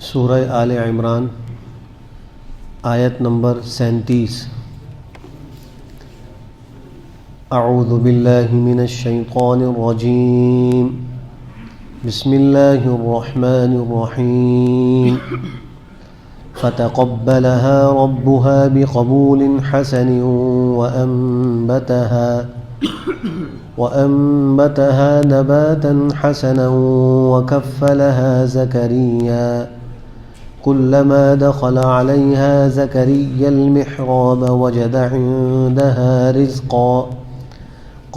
سورہ آل عمران آیت نمبر 37۔ اعوذ باللہ من الشیطان الرجیم، بسم اللہ الرحمن الرحیم۔ فتقبلها ربها بقبول حسن وأنبتها نباتا حسنا وكفلها زكريا كلما دخل عليها زكريا المحراب وجد عندها رزقا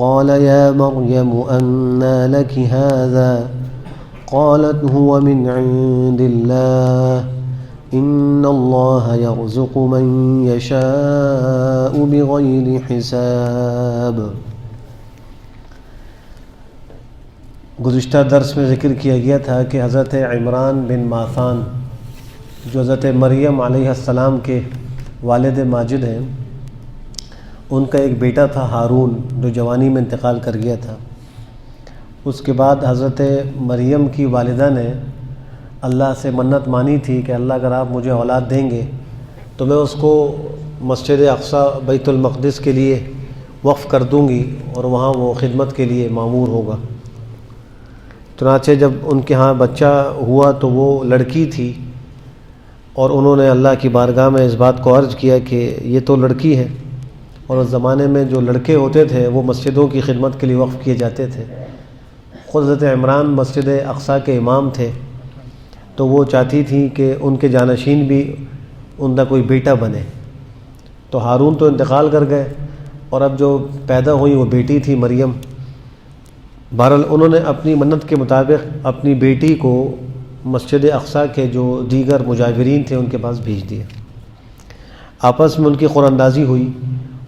قال يا مريم أنى لك هذا قالت هو من عند الله إن الله يرزق من يشاء بغير حساب۔ گزشتہ درس میں ذکر کیا گیا تھا کہ حضرت عمران بن ماثان جو حضرت مریم علیہ السلام کے والد ماجد ہیں، ان کا ایک بیٹا تھا ہارون جو جوانی میں انتقال کر گیا تھا۔ اس کے بعد حضرت مریم کی والدہ نے اللہ سے منت مانی تھی کہ اللہ اگر آپ مجھے اولاد دیں گے تو میں اس کو مسجد اقصی بیت المقدس کے لیے وقف کر دوں گی اور وہاں وہ خدمت کے لیے مامور ہوگا۔ چنانچہ جب ان کے ہاں بچہ ہوا تو وہ لڑکی تھی، اور انہوں نے اللہ کی بارگاہ میں اس بات کو عرض کیا کہ یہ تو لڑکی ہے، اور اس زمانے میں جو لڑکے ہوتے تھے وہ مسجدوں کی خدمت کے لیے وقف کیے جاتے تھے۔ خود حضرت عمران مسجد اقصی کے امام تھے، تو وہ چاہتی تھیں کہ ان کے جانشین بھی ان کا کوئی بیٹا بنے۔ تو ہارون تو انتقال کر گئے، اور اب جو پیدا ہوئی وہ بیٹی تھی مریم۔ بہرحال انہوں نے اپنی منت کے مطابق اپنی بیٹی کو مسجد اقصی کے جو دیگر مجاورین تھے ان کے پاس بھیج دیا۔ آپس میں ان کی قرآن اندازی ہوئی،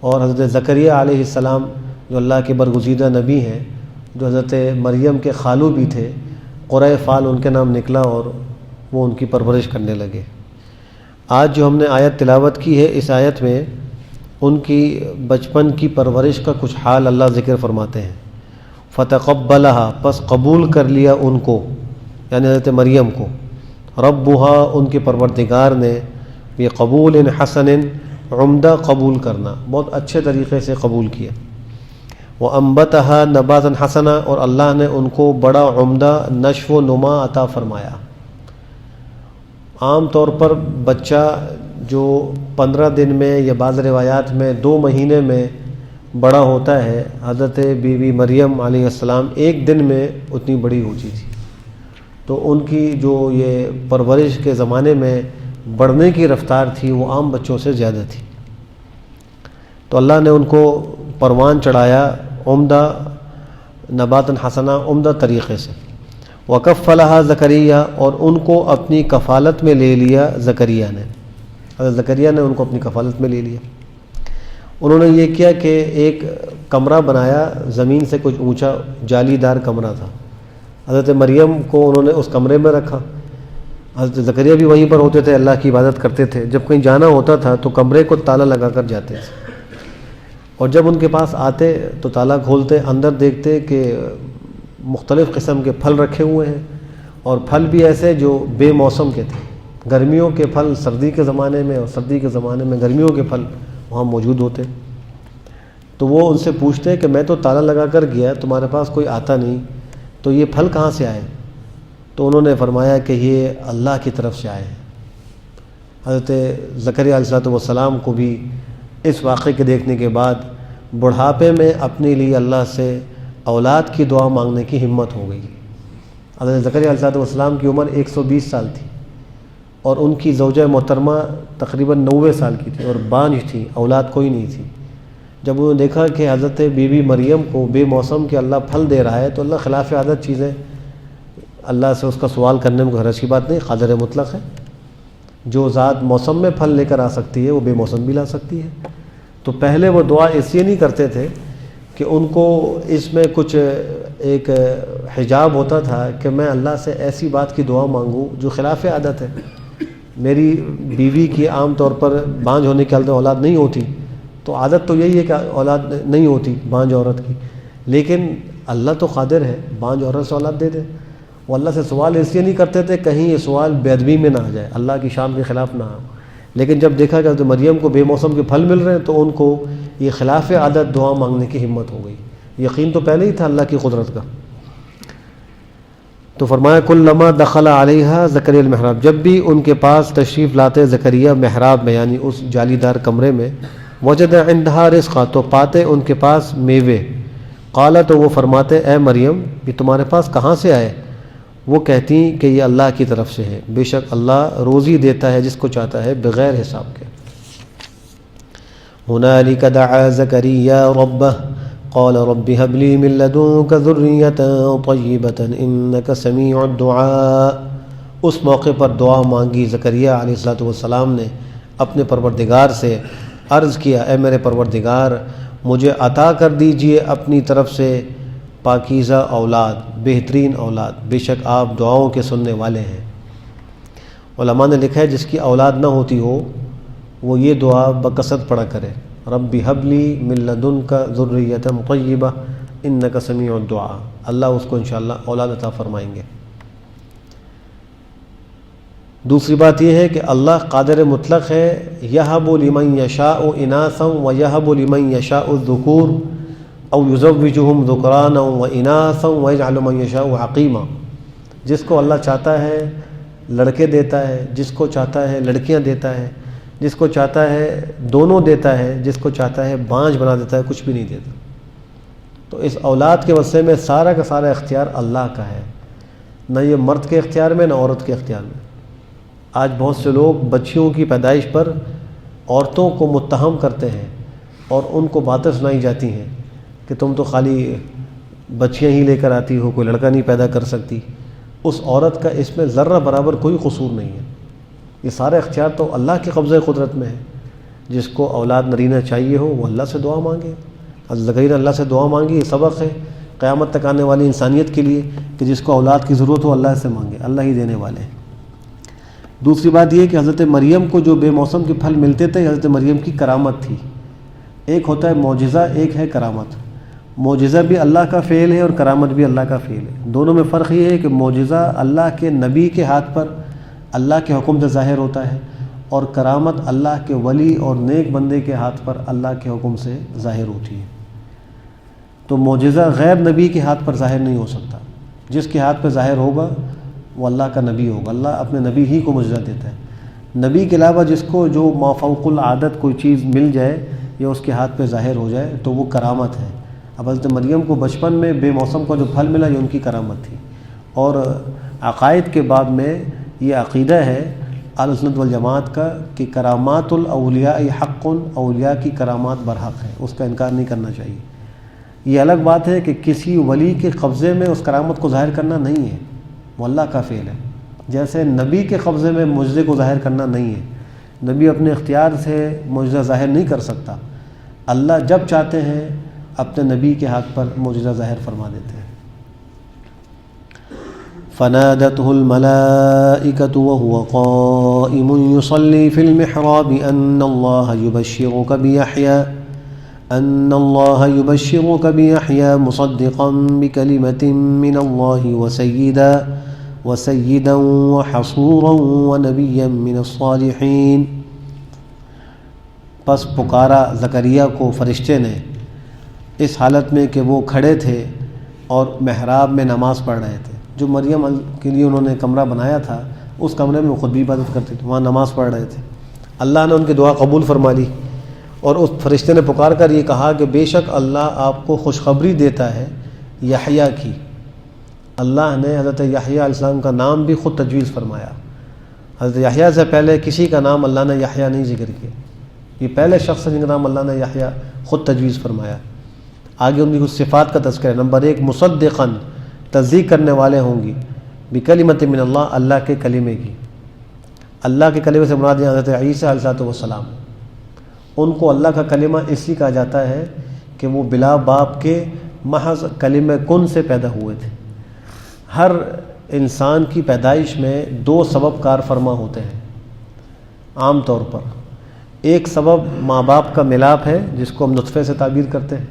اور حضرت زکریا علیہ السلام جو اللہ کے برگزیدہ نبی ہیں، جو حضرت مریم کے خالو بھی تھے، قرۂ فال ان کے نام نکلا، اور وہ ان کی پرورش کرنے لگے۔ آج جو ہم نے آیت تلاوت کی ہے، اس آیت میں ان کی بچپن کی پرورش کا کچھ حال اللہ ذکر فرماتے ہیں۔ فتقبلها، پس قبول کر لیا ان کو، یعنی حضرت مریم کو، ربها، ان کے پروردگار نے، یہ قبول حسن، عمدہ قبول کرنا، بہت اچھے طریقے سے قبول کیا۔ وانبتها نباتا حسنا، اور اللہ نے ان کو بڑا عمدہ نشو و نما عطا فرمایا۔ عام طور پر بچہ جو 15 دن میں یا بعض روایات میں 2 مہینے میں بڑا ہوتا ہے، حضرت بی بی مریم علیہ السلام ایک دن میں اتنی بڑی ہوتی تھی۔ تو ان کی جو یہ پرورش کے زمانے میں بڑھنے کی رفتار تھی وہ عام بچوں سے زیادہ تھی۔ تو اللہ نے ان کو پروان چڑھایا عمدہ نباتن حسنا، عمدہ طریقے سے۔ وکفلها زکریا، اور ان کو اپنی کفالت میں لے لیا زکریا نے، حضرت زکریا نے ان کو اپنی کفالت میں لے لیا۔ انہوں نے یہ کیا کہ ایک کمرہ بنایا، زمین سے کچھ اونچا جالی دار کمرہ تھا، حضرت مریم کو انہوں نے اس کمرے میں رکھا۔ حضرت زکریا بھی وہیں پر ہوتے تھے، اللہ کی عبادت کرتے تھے۔ جب کہیں جانا ہوتا تھا تو کمرے کو تالا لگا کر جاتے تھے، اور جب ان کے پاس آتے تو تالا کھولتے، اندر دیکھتے کہ مختلف قسم کے پھل رکھے ہوئے ہیں، اور پھل بھی ایسے جو بے موسم کے تھے۔ گرمیوں کے پھل سردی کے زمانے میں، اور سردی کے زمانے میں گرمیوں کے پھل وہاں موجود ہوتے۔ تو وہ ان سے پوچھتے کہ میں تو تالا لگا کر گیا، تمہارے پاس کوئی آتا نہیں، تو یہ پھل کہاں سے آئے؟ تو انہوں نے فرمایا کہ یہ اللہ کی طرف سے آئے ہیں۔ حضرت زکریا علیہ السلام کو بھی اس واقعے کے دیکھنے کے بعد بڑھاپے میں اپنے لیے اللہ سے اولاد کی دعا مانگنے کی ہمت ہو گئی۔ حضرت زکریا علیہ السلام کی عمر 120 سال تھی، اور ان کی زوجہ محترمہ تقریباً 90 سال کی تھی، اور بانجھ تھی، اولاد کوئی نہیں تھی۔ جب انہوں نے دیکھا کہ حضرت بی بی مریم کو بے موسم کے اللہ پھل دے رہا ہے، تو اللہ خلاف عادت چیزیں، اللہ سے اس کا سوال کرنے میں کوئی حرج کی بات نہیں، قادر مطلق ہے۔ جو ذات موسم میں پھل لے کر آ سکتی ہے وہ بے موسم بھی لا سکتی ہے۔ تو پہلے وہ دعا اس لیے نہیں کرتے تھے کہ ان کو اس میں کچھ ایک حجاب ہوتا تھا کہ میں اللہ سے ایسی بات کی دعا مانگوں جو خلاف عادت ہے۔ میری بیوی کی عام طور پر بانجھ ہونے کے حالت میں اولاد نہیں ہوتی، تو عادت تو یہی ہے کہ اولاد نہیں ہوتی بانجھ عورت کی، لیکن اللہ تو قادر ہے بانجھ عورت سے اولاد دے دے۔ وہ اللہ سے سوال اس لیے نہیں کرتے تھے کہیں یہ سوال بے ادبی میں نہ آ جائے، اللہ کی شان کے خلاف نہ ہو، لیکن جب دیکھا کہ حضرت مریم کو بے موسم کے پھل مل رہے ہیں تو ان کو یہ خلاف عادت دعا مانگنے کی ہمت ہو گئی۔ یقین تو پہلے ہی تھا اللہ کی قدرت کا۔ تو فرمایا کلما دخل علیہا زکریا المحراب، جب بھی ان کے پاس تشریف لاتے زکریہ محراب میں یعنی اس جالی دار کمرے میں، وجد عندہا رزقا، تو پاتے ان کے پاس میوے، قالا، تو وہ فرماتے اے مریم یہ تمہارے پاس کہاں سے آئے؟ وہ کہتی کہ یہ اللہ کی طرف سے ہے، بے شک اللہ روزی دیتا ہے جس کو چاہتا ہے بغیر حساب کے۔ ہنالک دعا زکریا ربہ قال رب هب لي من لدنك ذرية طيبة إنك سميع الدعاء، اس موقع پر دعا مانگی زکریہ علیہ السلام نے اپنے پروردگار سے، عرض کیا اے میرے پروردگار مجھے عطا کر دیجئے اپنی طرف سے پاکیزہ اولاد، بہترین اولاد، بے شک آپ دعاؤں کے سننے والے ہیں۔ علماء نے لکھا ہے جس کی اولاد نہ ہوتی ہو وہ یہ دعا بکثرت پڑھا کرے، رب هب لي من لدنك ذرية طيبة انك سميع الدعاء، اللہ اس کو انشاءاللہ اولاد عطا فرمائیں گے۔ دوسری بات یہ ہے کہ اللہ قادر مطلق ہے، یہب لمن یشاء اناثا ویہب لمن یشاء الذکور او یزوجہم ذکرانا واناثا ویجعل من یشاء عقیما، جس کو اللہ چاہتا ہے لڑکے دیتا ہے، جس کو چاہتا ہے لڑکیاں دیتا ہے، جس کو چاہتا ہے دونوں دیتا ہے، جس کو چاہتا ہے بانجھ بنا دیتا ہے، کچھ بھی نہیں دیتا۔ تو اس اولاد کے مسئلے میں سارا کا سارا اختیار اللہ کا ہے، نہ یہ مرد کے اختیار میں نہ عورت کے اختیار میں۔ آج بہت سے لوگ بچیوں کی پیدائش پر عورتوں کو متہم کرتے ہیں اور ان کو باتیں سنائی جاتی ہیں کہ تم تو خالی بچیاں ہی لے کر آتی ہو، کوئی لڑکا نہیں پیدا کر سکتی۔ اس عورت کا اس میں ذرہ برابر کوئی قصور نہیں ہے، یہ سارا اختیار تو اللہ کے قبضہ قدرت میں ہے۔ جس کو اولاد نرینہ چاہیے ہو وہ اللہ سے دعا مانگے۔ حضرت زکریا نے اللہ سے دعا مانگی، یہ سبق ہے قیامت تک آنے والی انسانیت کے لیے کہ جس کو اولاد کی ضرورت ہو اللہ سے مانگے، اللہ ہی دینے والے ہیں۔ دوسری بات یہ کہ حضرت مریم کو جو بے موسم کے پھل ملتے تھے حضرت مریم کی کرامت تھی۔ ایک ہوتا ہے معجزہ، ایک ہے کرامت۔ معجزہ بھی اللہ کا فعل ہے اور کرامت بھی اللہ کا فعل ہے۔ دونوں میں فرق یہ ہے کہ معجزہ اللہ کے نبی کے ہاتھ پر اللہ کے حکم سے ظاہر ہوتا ہے، اور کرامت اللہ کے ولی اور نیک بندے کے ہاتھ پر اللہ کے حکم سے ظاہر ہوتی ہے۔ تو معجزہ غیر نبی کے ہاتھ پر ظاہر نہیں ہو سکتا، جس کے ہاتھ پہ ظاہر ہوگا وہ اللہ کا نبی ہوگا، اللہ اپنے نبی ہی کو معجزہ دیتا ہے۔ نبی کے علاوہ جس کو جو مافوق العادت کوئی چیز مل جائے یا اس کے ہاتھ پہ ظاہر ہو جائے تو وہ کرامت ہے۔ اب حضرت مریم کو بچپن میں بے موسم کا جو پھل ملا یہ ان کی کرامت تھی، اور عقائد کے باب میں یہ عقیدہ ہے اہل سنت والجماعت کا کہ کرامات الاولیاء حق، اولیاء کی کرامات برحق ہے، اس کا انکار نہیں کرنا چاہیے۔ یہ الگ بات ہے کہ کسی ولی کے قبضے میں اس کرامت کو ظاہر کرنا نہیں ہے، وہ اللہ کا فعل ہے۔ جیسے نبی کے قبضے میں معجزے کو ظاہر کرنا نہیں ہے، نبی اپنے اختیار سے معجزہ ظاہر نہیں کر سکتا، اللہ جب چاہتے ہیں اپنے نبی کے ہاتھ پر معجزہ ظاہر فرما دیتے ہیں۔ فنادته الملائكة وهو قائم يصلي في المحراب أن الله يبشرك بيحيى مصدقا بكلمة من الله وسيدا وحصورا ونبيا من الصالحين۔ پس پکارا زکریا کو فرشتے نے اس حالت میں کہ وہ کھڑے تھے اور محراب میں نماز پڑھ رہے تھے۔ جو مریم کے لیے انہوں نے کمرہ بنایا تھا اس کمرے میں وہ خود بھی عبادت کرتے تھے، وہاں نماز پڑھ رہے تھے۔ اللہ نے ان کی دعا قبول فرما لی، اور اس فرشتے نے پکار کر یہ کہا کہ بے شک اللہ آپ کو خوشخبری دیتا ہے یحییٰ کی۔ اللہ نے حضرت یحییٰ علیہ السلام کا نام بھی خود تجویز فرمایا۔ حضرت یحییٰ سے پہلے کسی کا نام اللہ نے یحییٰ نہیں ذکر کیا، یہ پہلے شخص جن کا نام اللہ نے یحییٰ خود تجویز فرمایا۔ آگے ان کی کچھ صفات کا تذکرہ ہے۔ نمبر 1 مصدقاً، تصدیق کرنے والے ہوں گی، بکلمۃ من اللہ، اللہ کے کلمے کی۔ اللہ کے کلمے سے مراد حضرت عیسیٰ علیہ السلام، ان کو اللہ کا کلمہ اس لیے کہا جاتا ہے کہ وہ بلا باپ کے محض کلمہ کن سے پیدا ہوئے تھے۔ ہر انسان کی پیدائش میں 2 سبب کار فرما ہوتے ہیں عام طور پر۔ ایک سبب ماں باپ کا ملاپ ہے جس کو ہم نطفے سے تعبیر کرتے ہیں،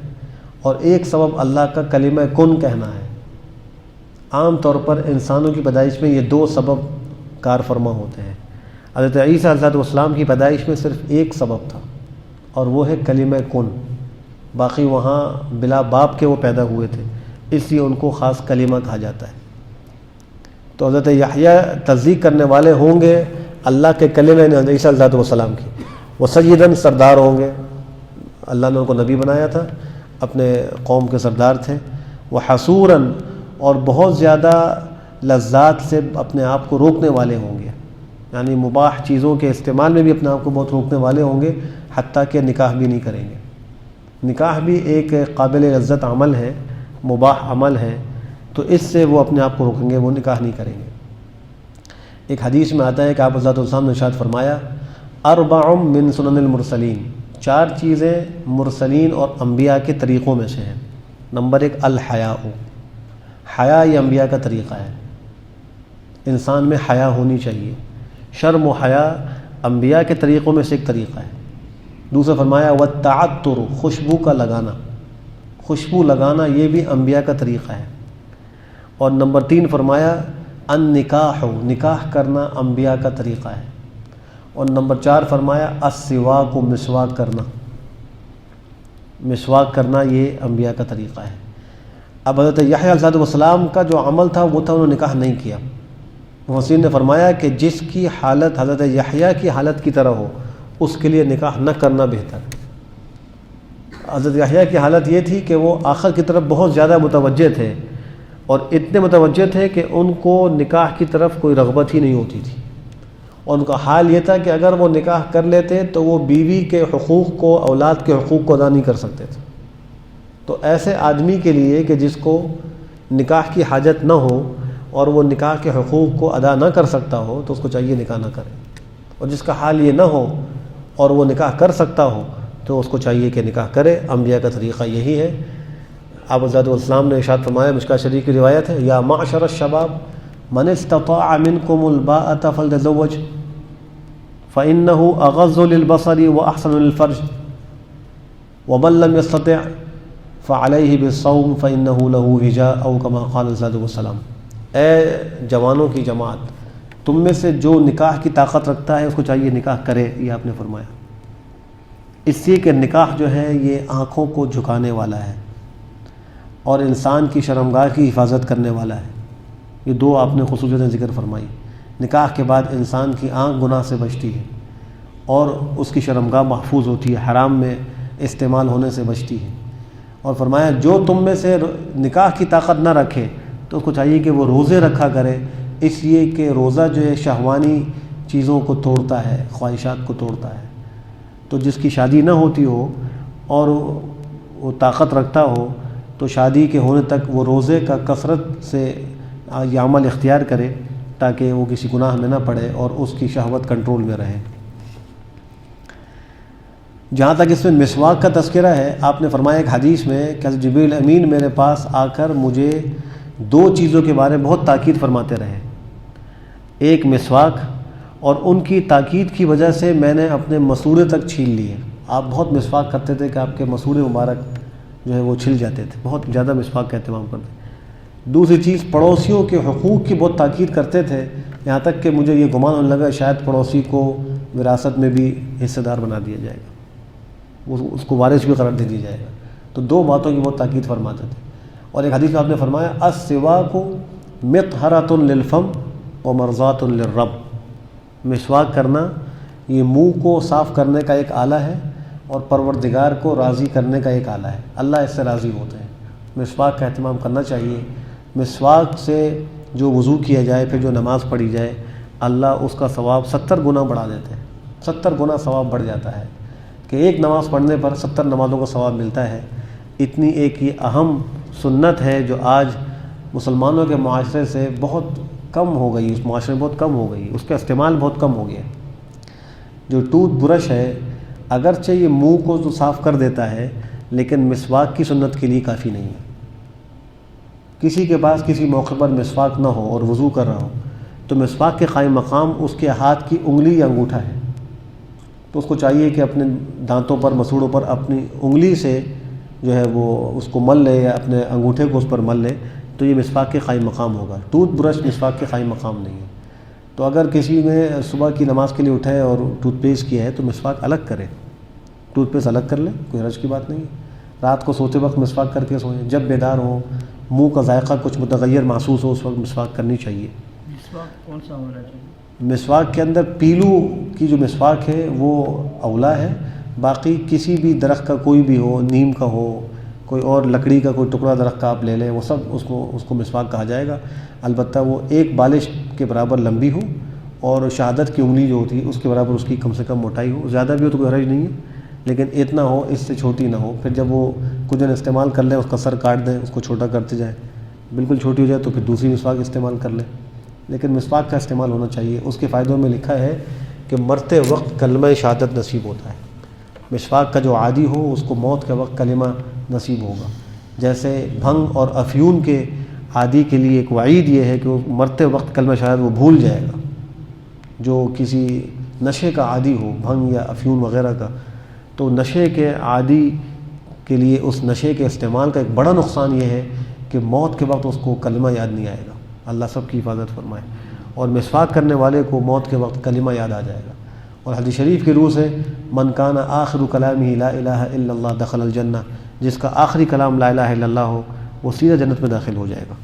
اور ایک سبب اللہ کا کلمہ کن کہنا ہے۔ عام طور پر انسانوں کی پیدائش میں یہ دو سبب کار فرما ہوتے ہیں۔ حضرت عیسیٰ علیہ السلام کی پیدائش میں صرف ایک سبب تھا، اور وہ ہے کلمہ کن۔ باقی وہاں بلا باپ کے وہ پیدا ہوئے تھے، اس لیے ان کو خاص کلمہ کہا جاتا ہے۔ تو حضرت یحییٰ تصدیق کرنے والے ہوں گے اللہ کے کلمہ حضرت عیسیٰ علیہ السلام کی، وہ سیداً سردار ہوں گے، اللہ نے ان کو نبی بنایا تھا، اپنے قوم کے سردار تھے۔ وہ حصوراً، اور بہت زیادہ لذات سے اپنے آپ کو روکنے والے ہوں گے، یعنی مباح چیزوں کے استعمال میں بھی اپنے آپ کو بہت روکنے والے ہوں گے، حتیٰ کہ نکاح بھی نہیں کریں گے۔ نکاح بھی ایک قابل لذت عمل ہے، مباح عمل ہے، تو اس سے وہ اپنے آپ کو روکیں گے، وہ نکاح نہیں کریں گے۔ ایک حدیث میں آتا ہے کہ آپ حضرت السلام نے ارشاد فرمایا، اربع من سنن المرسلین، 4 چیزیں مرسلین اور انبیاء کے طریقوں میں سے ہیں۔ نمبر 1 الحیاء، حیا یہ انبیاء کا طریقہ ہے، انسان میں حیا ہونی چاہیے۔ شرم و حیا انبیاء کے طریقوں میں سے ایک طریقہ ہے۔ دوسرا فرمایا والتعطر، خوشبو کا لگانا، خوشبو لگانا یہ بھی انبیاء کا طریقہ ہے۔ اور نمبر 3 فرمایا النکاح، نکاح کرنا انبیاء کا طریقہ ہے۔ اور نمبر 4 فرمایا السواک، مسواک کرنا، مسواک کرنا یہ انبیاء کا طریقہ ہے۔ اب حضرت یحییٰ علیہ السلام کا جو عمل تھا وہ تھا انہوں نے نکاح نہیں کیا۔ محسن نے فرمایا کہ جس کی حالت حضرت یحییٰ کی حالت کی طرح ہو اس کے لیے نکاح نہ کرنا بہتر ہے۔ حضرت یحییٰ کی حالت یہ تھی کہ وہ آخر کی طرف بہت زیادہ متوجہ تھے، اور اتنے متوجہ تھے کہ ان کو نکاح کی طرف کوئی رغبت ہی نہیں ہوتی تھی، اور ان کا حال یہ تھا کہ اگر وہ نکاح کر لیتے تو وہ بیوی کے حقوق کو، اولاد کے حقوق کو ادا نہیں کر سکتے تھے۔ تو ایسے آدمی کے لیے کہ جس کو نکاح کی حاجت نہ ہو اور وہ نکاح کے حقوق کو ادا نہ کر سکتا ہو تو اس کو چاہیے نکاح نہ کرے، اور جس کا حال یہ نہ ہو اور وہ نکاح کر سکتا ہو تو اس کو چاہیے کہ نکاح کرے۔ انبیاء کا طریقہ یہی ہے۔ آپ حضرت السلام نے ارشاد فرمایا، مشکاۃ شریف کی روایت ہے، یا معشر الشباب من استطاع منکم الباءۃ فلیتزوج فإنه اغض للبصر واحسن للفرج ومن لم يستطع فعليه بالصوم فإنه له وجاء او كما قال صلی اللہ علیہ وسلم۔ اے جوانوں کی جماعت، تم میں سے جو نکاح کی طاقت رکھتا ہے اس کو چاہیے نکاح کرے، یہ آپ نے فرمایا، اس لیے کہ نکاح جو ہے یہ آنکھوں کو جھکانے والا ہے اور انسان کی شرمگاہ کی حفاظت کرنے والا ہے۔ یہ دو آپ نے خصوصیتیں ذکر فرمائی۔ نکاح کے بعد انسان کی آنکھ گناہ سے بچتی ہے اور اس کی شرمگاہ محفوظ ہوتی ہے، حرام میں استعمال ہونے سے بچتی ہے۔ اور فرمایا جو تم میں سے نکاح کی طاقت نہ رکھے تو اس کو چاہیے کہ وہ روزے رکھا کرے، اس لیے کہ روزہ جو ہے شہوانی چیزوں کو توڑتا ہے، خواہشات کو توڑتا ہے۔ تو جس کی شادی نہ ہوتی ہو اور وہ طاقت رکھتا ہو تو شادی کے ہونے تک وہ روزے کا کثرت سے یہ عمل اختیار کرے تاکہ وہ کسی گناہ میں نہ پڑے اور اس کی شہوت کنٹرول میں رہے۔ جہاں تک اس میں مسواک کا تذکرہ ہے، آپ نے فرمایا ایک حدیث میں کہ حضرت جبریل امین میرے پاس آ کر مجھے 2 چیزوں کے بارے میں بہت تاکید فرماتے رہے، ایک مسواک، اور ان کی تاکید کی وجہ سے میں نے اپنے مسورے تک چھیل لیے۔ آپ بہت مسواک کرتے تھے کہ آپ کے مسورے مبارک جو ہے وہ چھل جاتے تھے، بہت زیادہ مسواک کا اہتمام کرتے۔ دوسری چیز، پڑوسیوں کے حقوق کی بہت تاکید کرتے تھے، یہاں تک کہ مجھے یہ گمان ہونے لگا شاید پڑوسی کو وراثت میں بھی حصہ دار بنا دیا جائے گا، اس کو وارث بھی قرار دے دیا جائے گا۔ تو 2 باتوں کی بہت تاکید فرماتے تھے۔ اور ایک حدیث میں آپ نے فرمایا السواک مطہرۃ للفم ومرضاۃ للرب، مسواک کرنا یہ منہ کو صاف کرنے کا ایک آلہ ہے اور پروردگار کو راضی کرنے کا ایک آلہ ہے، اللہ اس سے راضی ہوتے ہیں۔ مسواک کا اہتمام کرنا چاہیے۔ مسواک سے جو وضو کیا جائے پھر جو نماز پڑھی جائے، اللہ اس کا ثواب 70 گنا بڑھا دیتے ہیں، 70 گنا ثواب بڑھ جاتا ہے کہ ایک نماز پڑھنے پر 70 نمازوں کا ثواب ملتا ہے۔ اتنی ایک یہ اہم سنت ہے جو آج مسلمانوں کے معاشرے سے بہت کم ہو گئی، اس معاشرے میں بہت کم ہو گئی، اس کا استعمال بہت کم ہو گیا۔ جو ٹوتھ برش ہے اگرچہ یہ منہ کو تو صاف کر دیتا ہے لیکن مسواک کی سنت کے لیے کافی نہیں ہے۔ کسی کے پاس کسی موقع پر مسواک نہ ہو اور وضو کر رہا ہو تو مسواک کے قائم مقام اس کے ہاتھ کی انگلی یا انگوٹھا ہے، تو اس کو چاہیے کہ اپنے دانتوں پر، مسوڑوں پر اپنی انگلی سے جو ہے وہ اس کو مل لے یا اپنے انگوٹھے کو اس پر مل لے تو یہ مسواک کے قائم مقام ہوگا. ٹوتھ برش مسواک کے قائم مقام نہیں ہے. تو اگر کسی نے صبح کی نماز کے لیے اٹھائے اور ٹوتھ پیسٹ کیا ہے تو مسواک الگ کرے, ٹوتھ پیسٹ الگ کر لے, کوئی حرج کی بات نہیں ہے. رات کو سوتے وقت مسواک کر کے سوئیں, جب بیدار ہو, منہ کا ذائقہ کچھ متغیر محسوس ہو, اس وقت مسواک کرنی چاہیے. مسواک کون سا ہونا چاہیے؟ مسواک کے اندر پیلو کی جو مسواک ہے وہ اولا ہے. باقی کسی بھی درخت کا کوئی بھی ہو, نیم کا ہو, کوئی اور لکڑی کا کوئی ٹکڑا درخت کا آپ لے لیں, وہ سب اس کو مسواک کہا جائے گا. البتہ وہ ایک بالش کے برابر لمبی ہو اور شہادت کی انگلی جو ہوتی ہے اس کے برابر اس کی کم سے کم موٹائی ہو. زیادہ بھی ہو تو کوئی حرج نہیں ہے, لیکن اتنا ہو, اس سے چھوٹی نہ ہو. پھر جب وہ کچھ دن استعمال کر لیں اس کا سر کاٹ دیں, اس کو چھوٹا کرتے جائیں, بالکل چھوٹی ہو جائے تو پھر دوسری مسواک استعمال کر لیں. لیکن مسواک کا استعمال ہونا چاہیے. اس کے فائدوں میں لکھا ہے کہ مرتے وقت کلمہ شہادت نصیب ہوتا ہے. مسواک کا جو عادی ہو اس کو موت کے وقت کلمہ نصیب ہوگا. جیسے بھنگ اور افیون کے عادی کے لیے ایک وعید یہ ہے کہ وہ مرتے وقت کلمہ شہادت وہ بھول جائے گا. جو کسی نشے کا عادی ہو, بھنگ یا افیون وغیرہ کا, تو نشے کے عادی کے لیے اس نشے کے استعمال کا ایک بڑا نقصان یہ ہے کہ موت کے وقت اس کو کلمہ یاد نہیں آئے گا. اللہ سب کی حفاظت فرمائے. اور مسواک کرنے والے کو موت کے وقت کلمہ یاد آ جائے گا. اور حدیث شریف کی روح سے من کان آخر کلامہ لا الہ الا اللہ دخل الجنہ, جس کا آخری کلام لا الہ الا اللہ ہو وہ سیدھا جنت میں داخل ہو جائے گا.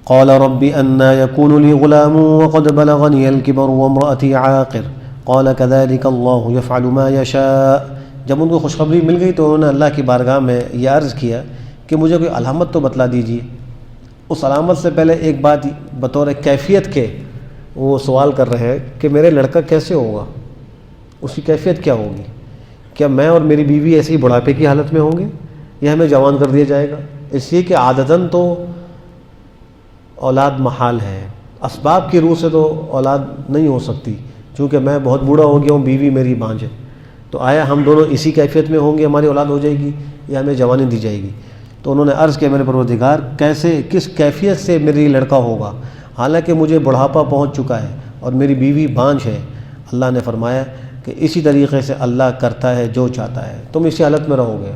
قال رب أنى يكون لي غلام وقد بلغني الكبر وامرأتي عاقر قال كذلك الله يفعل ما يشاء. جب ان کو خوشخبری مل گئی تو انہوں نے اللہ کی بارگاہ میں یہ عرض کیا کہ مجھے کوئی علامت تو بتلا دیجیے. اس علامت سے پہلے ایک بات بطور کیفیت کے وہ سوال کر رہے ہیں کہ میرے لڑکا کیسے ہوگا, اس کی کیفیت کیا ہوگی. کیا میں اور میری بیوی ایسے ہی بڑھاپے کی حالت میں ہوں گے یا ہمیں جوان کر دیا جائے گا. اس لیے کہ عادتاً تو اولاد محال ہے, اسباب کی روح سے تو اولاد نہیں ہو سکتی, چونکہ میں بہت بوڑھا ہو گیا ہوں, بیوی میری بانجھ ہے. تو آیا ہم دونوں اسی کیفیت میں ہوں گے, ہماری اولاد ہو جائے گی یا ہمیں جوانی دی جائے گی. تو انہوں نے عرض کیا میرے پروردگار کیسے, کس کیفیت سے میری لڑکا ہوگا, حالانکہ مجھے بڑھاپا پہنچ چکا ہے اور میری بیوی بانجھ ہے. اللہ نے فرمایا کہ اسی طریقے سے اللہ کرتا ہے جو چاہتا ہے, تم اسی حالت میں رہو گے,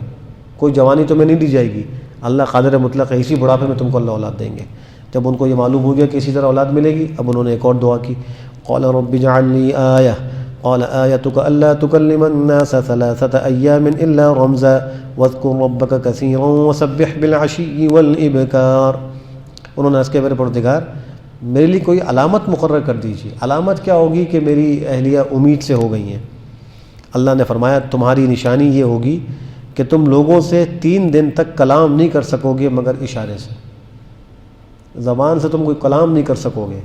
کوئی جوانی تمہیں نہیں دی جائے گی. اللہ قادر مطلق ہے, اسی بڑھاپے میں تم کو اللہ اولاد دیں گے. جب ان کو یہ معلوم ہو گیا کہ اسی طرح اولاد ملے گی, اب انہوں نے ایک اور دعا کی. قال رب اجعل لي آیہ قال آیتک الا تکلم الناس ثلاثة ایام الا رمزا واذکر ربک کثیرا وسبح بالعشی والابکار. انہوں نے اس کے میرے پروردگار میرے لیے کوئی علامت مقرر کر دیجیے. علامت کیا ہوگی کہ میری اہلیہ امید سے ہو گئی ہیں. اللہ نے فرمایا تمہاری نشانی یہ ہوگی کہ تم لوگوں سے 3 دن تک کلام نہیں کر سکو گے مگر اشارے سے. زبان سے تم کوئی کلام نہیں کر سکو گے,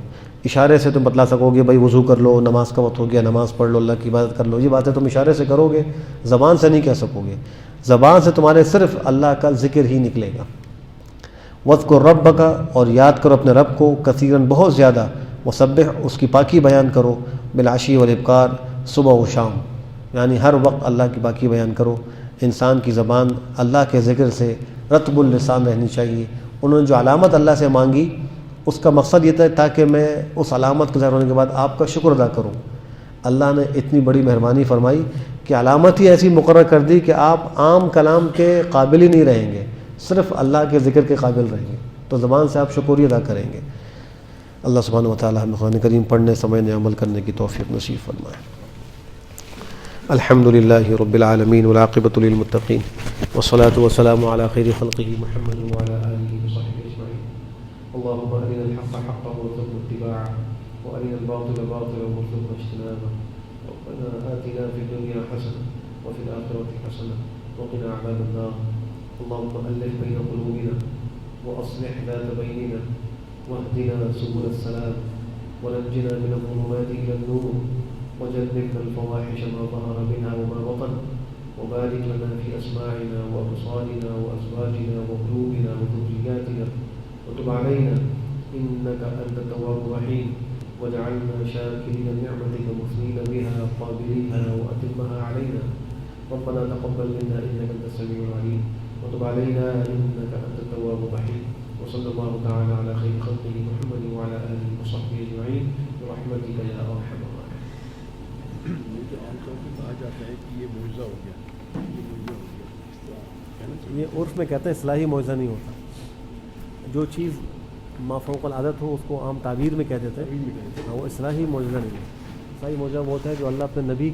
اشارے سے تم بتلا سکو گے بھائی وضو کر لو, نماز کا وقت ہو گیا, نماز پڑھ لو, اللہ کی عبادت کر لو. یہ باتیں تم اشارے سے کرو گے, زبان سے نہیں کہہ سکو گے. زبان سے تمہارے صرف اللہ کا ذکر ہی نکلے گا. وَاذْكُرْ رَبَّكَ اور یاد کرو اپنے رب کو, کثیراً بہت زیادہ, وَسَبِّحْ اس کی پاکی بیان کرو, بالعشی والابکار صبح و شام, یعنی ہر وقت اللہ کی پاکی بیان کرو. انسان کی زبان اللہ کے ذکر سے رطب اللسان رہنی چاہیے. انہوں نے جو علامت اللہ سے مانگی اس کا مقصد یہ تھا تاکہ میں اس علامت کے ظاہر ہونے کے بعد آپ کا شکر ادا کروں. اللہ نے اتنی بڑی مہربانی فرمائی کہ علامت ہی ایسی مقرر کر دی کہ آپ عام کلام کے قابل ہی نہیں رہیں گے, صرف اللہ کے ذکر کے قابل رہیں گے. تو زبان سے آپ شکریہ ادا کریں گے. اللہ سبحانہ و تعالی ہمیں قرآن کریم پڑھنے, سمجھنے, عمل کرنے کی توفیق نصیب فرمائے. الحمد للہ رب العالمین والعاقبۃ للمتقین والصلاة والسلام علی خیر خلقہ محمد وعلی آلہ وصحبہ اجمعین. اللهم ارنا الحق حقا وارزقنا اتباعه وارنا الباطل باطلا وارزقنا اجتنابه. ربنا آتنا في الدنيا حسنة وفي الآخرة حسنة وقنا عذاب النار. اللهم ألف بين قلوبنا وأصلح ذات بيننا واهدنا سبل السلام ونجنا من الظلمات إلى النور وجنبنا الفواحش ما ظهر منها وما بطن وبارك لنا في أسماعنا وأبصارنا وأزواجنا وقلوبنا وذرياتنا وتب علينا إنك أنت التواب الرحيم واجعلنا شاكرين لنعمتك مثنين بها قابليها وأتمها علينا. ربنا تقبل منا إنك أنت السميع العليم وتب علينا إنك أنت التواب الرحيم. وصلى الله تعالى على خير خلقه محمد وعلى آله وصحبه أجمعين برحمتك يا أرحم الراحمين. عام طور پہ کہا جاتا ہے کہ یہ معجزہ ہو گیا, یہ معجزہ ہو گیا. ہے نا. یہ عرف میں کہتے ہیں اصلاحی معجزہ نہیں ہوتا. جو چیز ما فوق العادت ہو اس کو عام تعبیر میں کہہ دیتے ہیں. وہ اصلاحی معجزہ نہیں ہے. اصلاحی معجزہ وہ ہوتا ہے جو اللہ اپنے نبی کے